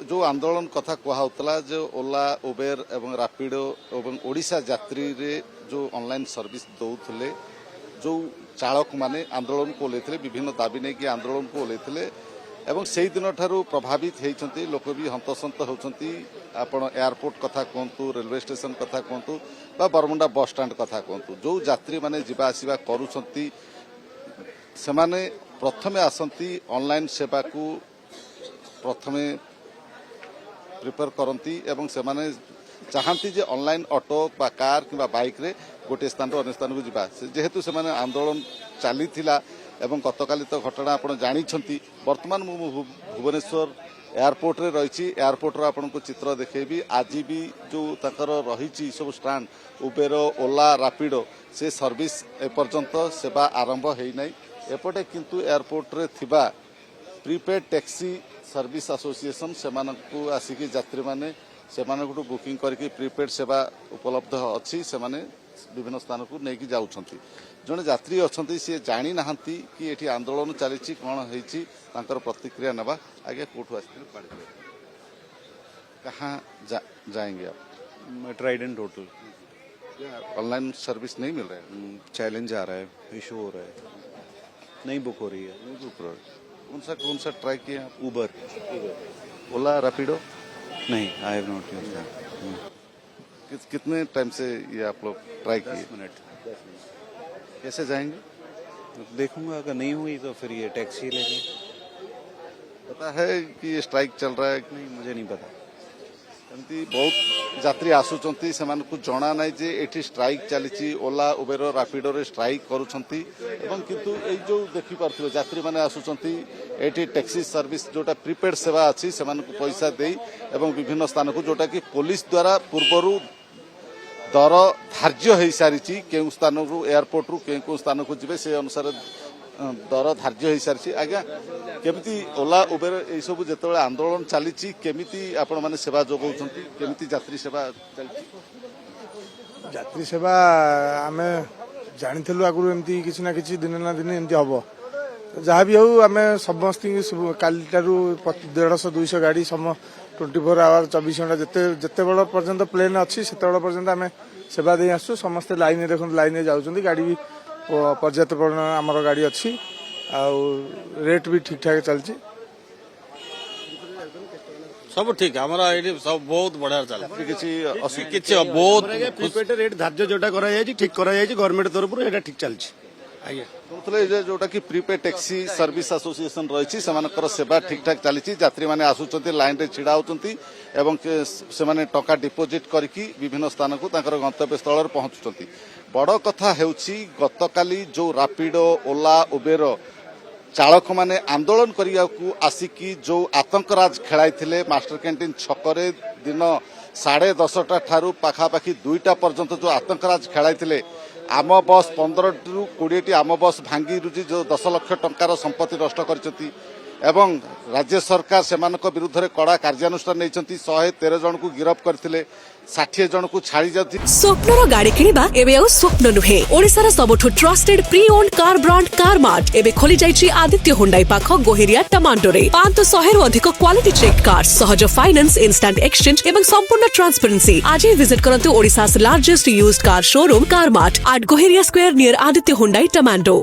जो आंदोलन कथा कहला जो ओला उबेर एवं रैपिडो एवं ओडिशा यात्री रे जो ऑनलाइन सर्विस दौले जो चालक माने आंदोलन को ओल्लैथिले विभिन्न दाबी नहीं कि आंदोलन को ओल्लैथिले एवं से दिन ठारू प्रभावित होती लोक भी हंतसंत होती आपण एयरपोर्ट कथा कहतु रेलवे स्टेशन कथा कहतु बा बरमुंडा बस स्टैंड कथा कहतु जो यात्री माने जिबा आसिबा करूछंती सेमाने प्रथमे आसंती ऑनलाइन सेवा को प्रथमे प्रिपेयर करती एवं सेमाने चाहती जे ऑनलाइन ऑटो बा कार कि बाइक रे गोटे स्थान अन्य स्थान को जीवा जेहेतु से आंदोलन चली एवं गतकाली तो घटना आप जानी वर्तमान भुवनेश्वर एयरपोर्ट रे रही एयरपोर्ट रो आपन को चित्र देखेबी आज भी जो तकर रही सब स्टैंड उबेर ओला रैपिडो से सर्विस एपर्यंत सेवा आरंभ है नहीं एपटे किंतु एयरपोर्ट रे थिबा प्रीपेड टैक्सी सर्विस एसोसिएशन से आसिकी यात्री माने से बुकिंग करके प्रीपेड सेवा उपलब्ध अच्छी से विभिन्न स्थान को लेकिन जाऊँच जड़े यात्री अच्छा सी जानी ना कि ये आंदोलन चली कौन हो प्रतिक्रिया नवा आगे कौटू आस कहाँ जाएंगे आप ट्राइडेंट होटल ऑनलाइन सर्विस नहीं मिल रहा है चैलेंज आ रहा है इशू हो रहा है नहीं बुक हो रही है नहीं बुक हो रही है कौन सा ट्राई किया आप उबर ओला रैपिडो नहीं I have not used that कितने टाइम से ये आप लोग ट्राई किए 10 मिनट कैसे जाएंगे देखूंगा अगर नहीं हुई तो फिर ये टैक्सी लेंगे पता है कि ये स्ट्राइक चल रहा है नहीं मुझे नहीं पता एमती बहुत यात्री आसुचंती सेमान को जना नहीं जे एठी स्ट्राइक चली ओला उबेर रैपिडो रे स्ट्राइक करूछंती एवं किंतु ए जो देखि पारथिबे यात्री माने आसुचंती एठी टैक्सी सर्विस जोटा प्रीपेड सेवा अछि सेमान को पैसा देई एवं विभिन्न स्थान को जोटा कि पुलिस द्वारा पूर्वरु दर धार्य हो सारी केउ स्थान रु एयरपोर्ट रु केउ स्थान को जिवे से अनुसार दर धार्य हो सारी आज्ञा केमिति ओला उबेर ये सब जो आंदोलन चली केमिति आपण माने सेवा जोगाउछंती केमिति यात्री सेवा चलती यात्री सेवा आमे जानिथिलु आगु एमती किछि ना किछि दिन ना दिन एमती हबो जहाँ भी हूँ आम समस्त कालीटारू 150-200 गाड़ी सम 24 आवर 24 घंटा जिते बड़ पर्यंत प्लेन अच्छी से पर्यंत आम सेवा दे आसु समस्ते लाइन देखो लाइन जाऊँ गाड़ी भी पर्याप्त परिमाण आमर गाड़ी अच्छी रेट भी ठीक ठाक चलती सब ठीक हमारा सब बहुत बढ़िया चल किसी बहुत प्रीपेड रेट धार्य जोटा ठीक गवर्नमेंट तरफ ठीक चलती जोटा कि प्रीपेड टैक्सी सर्विस एसोसिएशन रही सेवा ठीक ठाक चली यात्री मैंने आसुंच लाइन रे छिड़ा होती से टका डिपोजिट करके विभिन्न स्थान को गंतव्य स्थल पहुंचुंट बड़ कथा हेउछि गतकाली जो रैपिडो ओला उबेर चालक माने आंदोलन करिया को आसिकी जो आतंकराज खेलाई मास्टर कैंटीन छकरे दिन 10:30 ठारू पाखापाखि 2टा पर्यंत जो आतंकराज खेलाई आम बस 15 ରୁ 20टी आम बस भांगी रुजी जो 10 लाख टंकार संपत्ति नष्ट करछंती एवं राज्य सरकार सेमानक विरुद्ध रे कड़ा कार्यानुष्ठान नैछंती 113 जन को गिरफ्त करथिले 60 जन को छाड़ी जाती स्वप्नर गाड़ी किनिबा एबे आ स्वप्न नुहे ओडिसा सबुठु trusted pre owned car brand Carmart एबे खोली जाइछि आदित्य हुंडाई पाख गोहेरिया टमाटोरे 500 रु अधिक क्वालिटी चेक कार सहज फाइनेंस इंस्टेंट एक्सचेंज एवं संपूर्ण ट्रांसपेरेंसी आज ही विजिट करंतु Odisha's largest used car showroom Carmart at Gohiria square near Aditya Hyundai tomato.